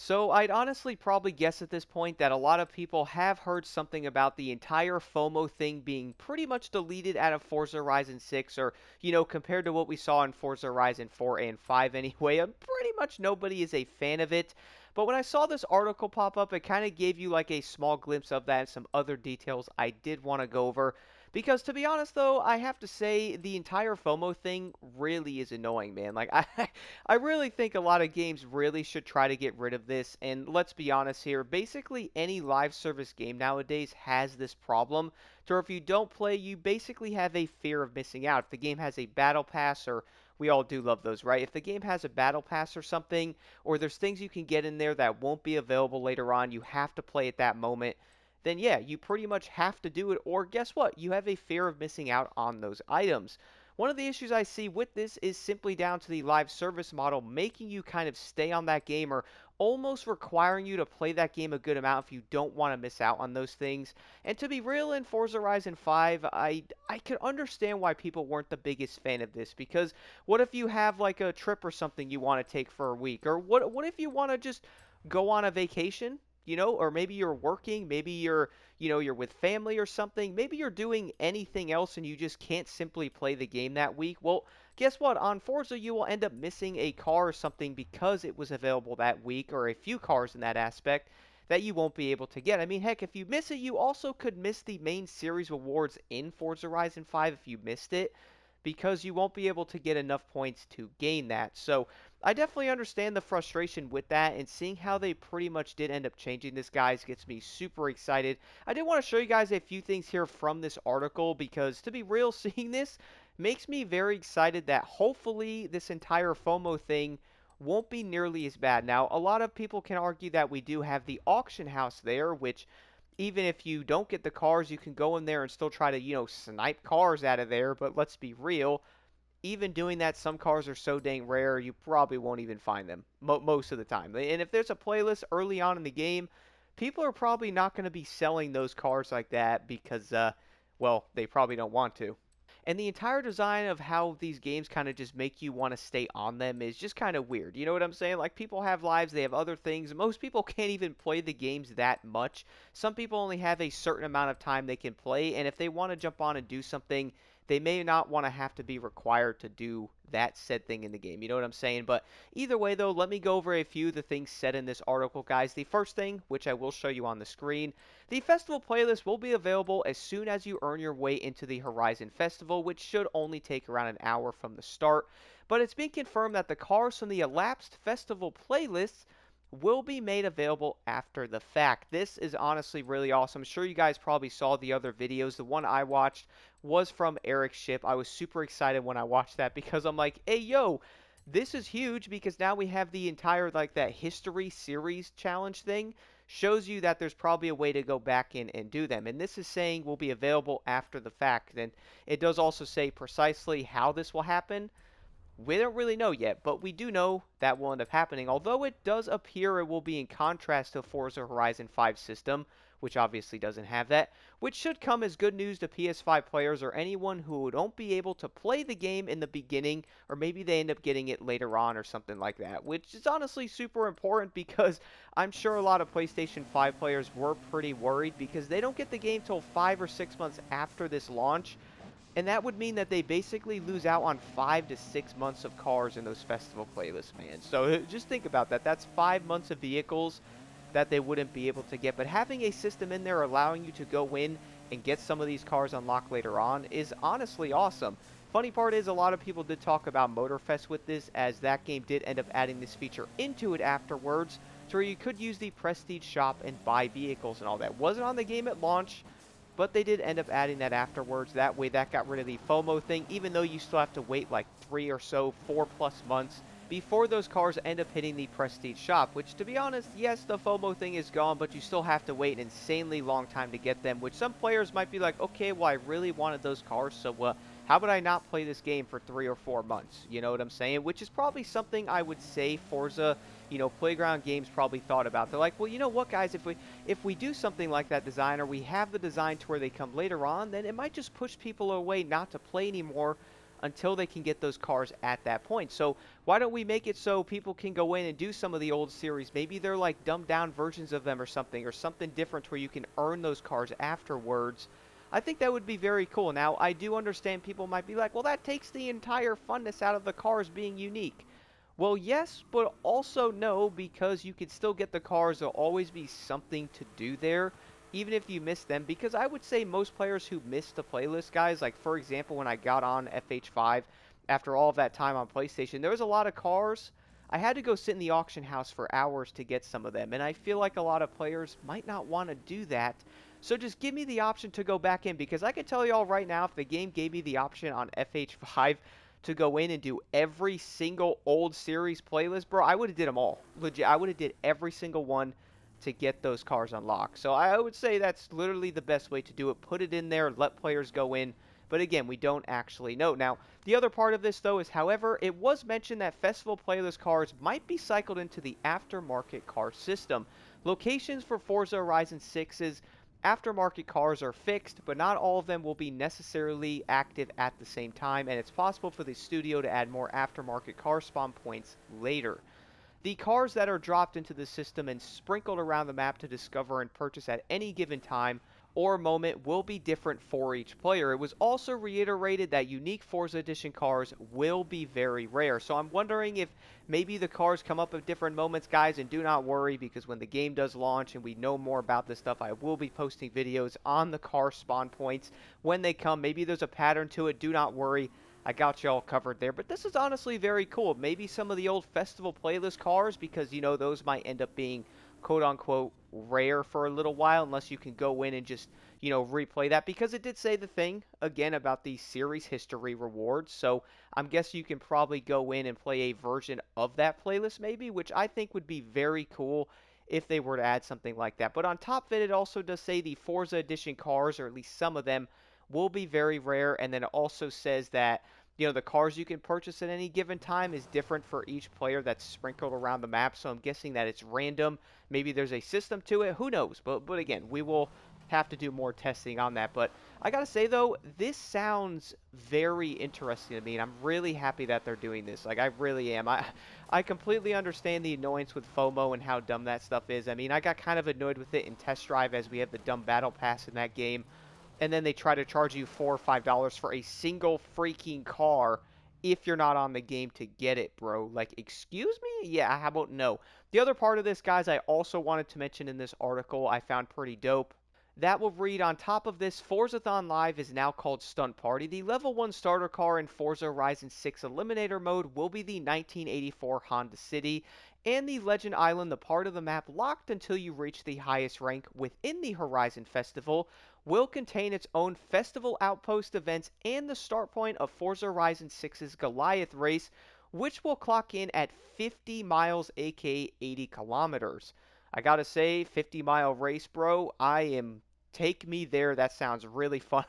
So I'd honestly probably guess at this point that a lot of people have heard something about the entire FOMO thing being pretty much deleted out of Forza Horizon 6, or, compared to what we saw in Forza Horizon 4 and 5 anyway, pretty much nobody is a fan of it. But when I saw this article pop up, it kind of gave you like a small glimpse of that and some other details I did want to go over. Because to be honest though, I have to say the entire FOMO thing really is annoying, man. Like I really think a lot of games really should try to get rid of this. And let's be honest here, basically any live service game nowadays has this problem. To where if you don't play, you basically have a fear of missing out. If the game has a battle pass, or we all do love those, right? If the game has a battle pass or something, or there's things you can get in there that won't be available later on, you have to play at that moment, then yeah, you pretty much have to do it, or guess what? You have a fear of missing out on those items. One of the issues I see with this is simply down to the live service model making you kind of stay on that game, or almost requiring you to play that game a good amount if you don't want to miss out on those things. And to be real, in Forza Horizon 5, I could understand why people weren't the biggest fan of this, because what if you have like a trip or something you want to take for a week, or what if you want to just go on a vacation, or maybe you're working, maybe you're with family or something, maybe you're doing anything else and you just can't simply play the game that week. Well, guess what? On Forza, you will end up missing a car or something because it was available that week, or a few cars in that aspect that you won't be able to get. I mean, heck, if you miss it, you also could miss the main series rewards in Forza Horizon 5 if you missed it, because you won't be able to get enough points to gain that. So I definitely understand the frustration with that, and seeing how they pretty much did end up changing this, guys, gets me super excited. I did want to show you guys a few things here from this article, because to be real, seeing this makes me very excited that hopefully this entire FOMO thing won't be nearly as bad. Now, a lot of people can argue that we do have the auction house there, which even if you don't get the cars, you can go in there and still try to, snipe cars out of there. But let's be real, even doing that, some cars are so dang rare, you probably won't even find them most of the time. And if there's a playlist early on in the game, people are probably not going to be selling those cars like that because, well, they probably don't want to. And the entire design of how these games kind of just make you want to stay on them is just kind of weird. You know what I'm saying? Like, people have lives, they have other things. Most people can't even play the games that much. Some people only have a certain amount of time they can play, and if they want to jump on and do something, they may not want to have to be required to do that said thing in the game. You know what I'm saying? But either way, though, let me go over a few of the things said in this article, guys. The first thing, which I will show you on the screen, the festival playlist will be available as soon as you earn your way into the Horizon Festival, which should only take around an hour from the start. But it's been confirmed that the cars from the elapsed festival playlists will be made available after the fact. This is honestly really awesome. I'm sure you guys probably saw the other videos. The one I watched was from Eric's ship. I was super excited when I watched that because I'm like, hey, yo, this is huge, because now we have the entire, like, that history series challenge thing. Shows you that there's probably a way to go back in and do them. And this is saying will be available after the fact. And it does also say precisely how this will happen. We don't really know yet, but we do know that will end up happening, although it does appear it will be in contrast to Forza Horizon 5 system, which obviously doesn't have that, which should come as good news to PS5 players or anyone who won't be able to play the game in the beginning, or maybe they end up getting it later on or something like that, which is honestly super important, because I'm sure a lot of PlayStation 5 players were pretty worried because they don't get the game till 5 or 6 months after this launch. And that would mean that they basically lose out on 5 to 6 months of cars in those festival playlists, man. So just think about that. That's 5 months of vehicles that they wouldn't be able to get. But having a system in there allowing you to go in and get some of these cars unlocked later on is honestly awesome. Funny part is, a lot of people did talk about Motorfest with this, as that game did end up adding this feature into it afterwards, to where you could use the Prestige shop and buy vehicles and all that. Wasn't on the game at launch, but they did end up adding that afterwards. That way, that got rid of the FOMO thing, even though you still have to wait like 3 or so, 4+ months before those cars end up hitting the Prestige shop, which, to be honest, yes, the FOMO thing is gone, but you still have to wait an insanely long time to get them, which some players might be like, okay, well, I really wanted those cars, so how would I not play this game for 3 or 4 months? You know what I'm saying? Which is probably something I would say Forza, Playground Games probably thought about. They're like, well, you know what, guys, if we do something like that design, or we have the design to where they come later on, then it might just push people away not to play anymore, until they can get those cars at that point. So why don't we make it so people can go in and do some of the old series? Maybe they're like dumbed down versions of them or something different where you can earn those cars afterwards. I think that would be very cool. Now, I do understand people might be like, well, that takes the entire funness out of the cars being unique. Well, yes, but also no, because you could still get the cars. There'll always be something to do there, even if you miss them. Because I would say most players who miss the playlist, guys, like for example, when I got on FH5 after all of that time on PlayStation, there was a lot of cars. I had to go sit in the auction house for hours to get some of them, and I feel like a lot of players might not want to do that. So just give me the option to go back in, because I can tell y'all right now, if the game gave me the option on FH5 to go in and do every single old series playlist, bro, I would have did them all. Legit, I would have did every single one to get those cars unlocked. So I would say that's literally the best way to do it. Put it in there, let players go in. But again, we don't actually know. Now, the other part of this, though, is however, it was mentioned that festival playlist cars might be cycled into the aftermarket car system. Locations for Forza Horizon 6's aftermarket cars are fixed, but not all of them will be necessarily active at the same time, and it's possible for the studio to add more aftermarket car spawn points later. The cars that are dropped into the system and sprinkled around the map to discover and purchase at any given time or moment will be different for each player. It was also reiterated that unique Forza Edition cars will be very rare. So I'm wondering if maybe the cars come up at different moments, guys, and do not worry, because when the game does launch and we know more about this stuff, I will be posting videos on the car spawn points when they come. Maybe there's a pattern to it. Do not worry. I got you all covered there. But this is honestly very cool. Maybe some of the old festival playlist cars, because, you know, those might end up being quote-unquote rare for a little while unless you can go in and just, you know, replay that. Because it did say the thing, again, about the series history rewards. So I'm guessing you can probably go in and play a version of that playlist maybe, which I think would be very cool if they were to add something like that. But on top of it, it also does say the Forza Edition cars, or at least some of them, will be very rare. And then it also says that, you know, the cars you can purchase at any given time is different for each player that's sprinkled around the map. So I'm guessing that it's random. Maybe there's a system to it. Who knows? But again, we will have to do more testing on that. But I gotta say though, this sounds very interesting to me, and I'm really happy that they're doing this. Like, I really am. I completely understand the annoyance with FOMO and how dumb that stuff is. I mean, I got kind of annoyed with it in Test Drive, as we have the dumb battle pass in that game, and then they try to charge you $4 or $5 for a single freaking car if you're not on the game to get it, bro. Like, excuse me? Yeah, how about no? The other part of this, guys, I also wanted to mention in this article I found pretty dope. That will read, on top of this, Forzathon Live is now called Stunt Party. The level 1 starter car in Forza Horizon 6 Eliminator mode will be the 1984 Honda City, and the Legend Island, the part of the map locked until you reach the highest rank within the Horizon Festival, will contain its own festival outpost events and the start point of Forza Horizon 6's Goliath race, which will clock in at 50 miles, aka 80 kilometers. I gotta say, 50-mile race, bro. Take me there. That sounds really fun.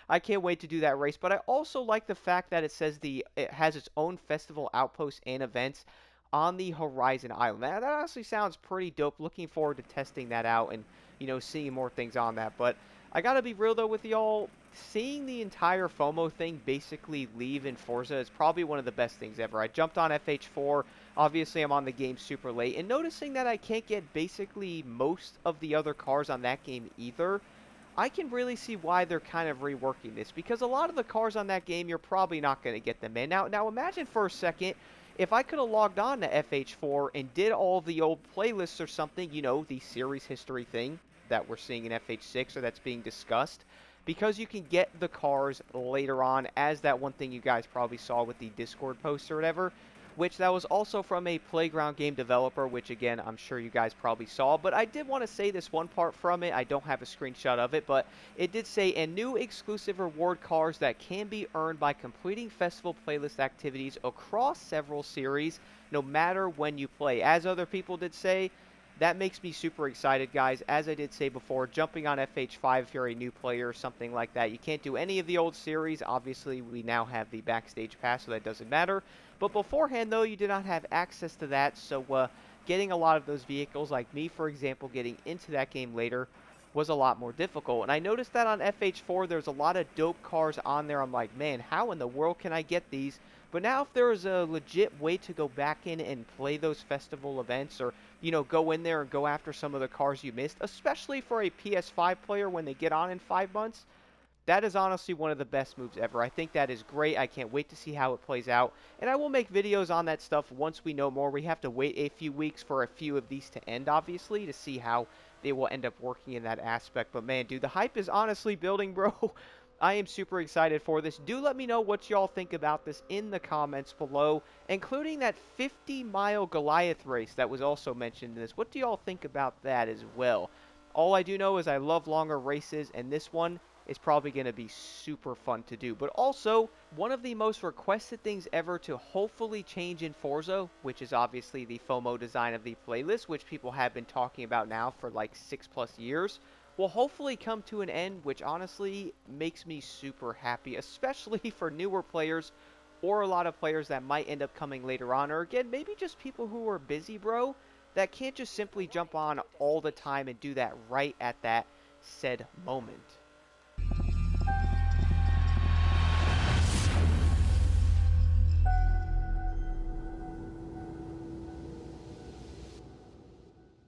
I can't wait to do that race. But I also like the fact that it says it has its own festival outposts and events on the Horizon Island. That honestly sounds pretty dope. Looking forward to testing that out and, you know, seeing more things on that. But I gotta be real though with y'all. Seeing the entire FOMO thing basically leave in Forza is probably one of the best things ever. I jumped on FH4. Obviously, I'm on the game super late, and noticing that I can't get basically most of the other cars on that game either, I can really see why they're kind of reworking this, because a lot of the cars on that game, you're probably not going to get them in. Now imagine for a second if I could have logged on to FH4 and did all the old playlists or something, you know, the series history thing that we're seeing in FH6 or that's being discussed, because you can get the cars later on, as that one thing you guys probably saw with the Discord post or whatever, which that was also from a Playground game developer, which again, I'm sure you guys probably saw. But I did want to say this one part from it. I don't have a screenshot of it, but it did say, and new exclusive reward cars that can be earned by completing festival playlist activities across several series, no matter when you play. As other people did say, that makes me super excited, guys. As I did say before, jumping on FH5 if you're a new player or something like that. You can't do any of the old series. Obviously, we now have the backstage pass, so that doesn't matter. But beforehand, though, you did not have access to that, so getting a lot of those vehicles, like me, for example, getting into that game later, was a lot more difficult. And I noticed that on FH4, there's a lot of dope cars on there. I'm like, man, how in the world can I get these? But now if there is a legit way to go back in and play those festival events, or, go in there and go after some of the cars you missed, especially for a PS5 player when they get on in 5 months, that is honestly one of the best moves ever. I think that is great. I can't wait to see how it plays out. And I will make videos on that stuff once we know more. We have to wait a few weeks for a few of these to end, obviously, to see how they will end up working in that aspect. But man, dude, the hype is honestly building, bro. I am super excited for this. Do let me know what y'all think about this in the comments below, including that 50-mile Goliath race that was also mentioned in this. What do y'all think about that as well? All I do know is I love longer races, and this one is probably going to be super fun to do. But also, one of the most requested things ever to hopefully change in Forza, which is obviously the FOMO design of the playlist, which people have been talking about now for like 6+ years, will hopefully come to an end, which honestly makes me super happy, especially for newer players or a lot of players that might end up coming later on, or again, maybe just people who are busy, bro, that can't just simply jump on all the time and do that right at that said moment.